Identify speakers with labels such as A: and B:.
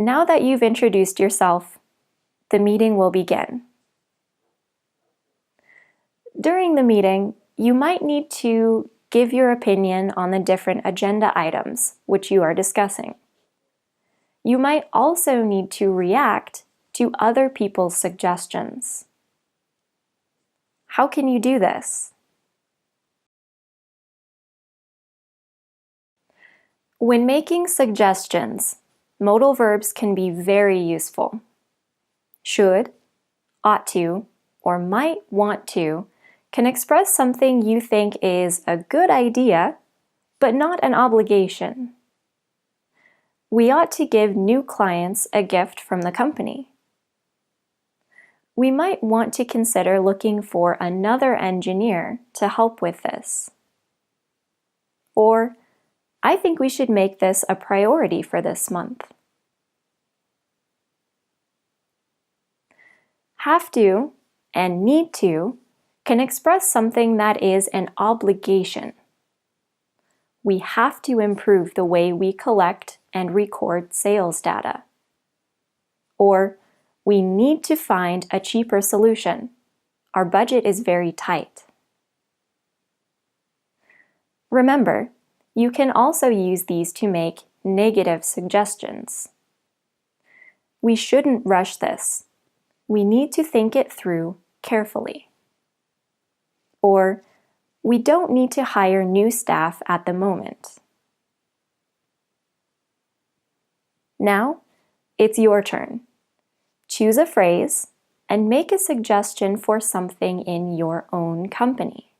A: Now that you've introduced yourself, the meeting will begin. During the meeting, you might need to give your opinion on the different agenda items which you are discussing. You might also need to react to other people's suggestions. How can you do this? When making suggestions, modal verbs can be very useful. Should, ought to, or might want to can express something you think is a good idea, but not an obligation. We ought to give new clients a gift from the company. We might want to consider looking for another engineer to help with this. Or, I think we should make this a priority for this month. Have to and need to can express something that is an obligation. We have to improve the way we collect and record sales data. Or, we need to find a cheaper solution. Our budget is very tight. Remember, you can also use these to make negative suggestions. We shouldn't rush this. We need to think it through carefully. Or, we don't need to hire new staff at the moment. Now, it's your turn. Choose a phrase and make a suggestion for something in your own company.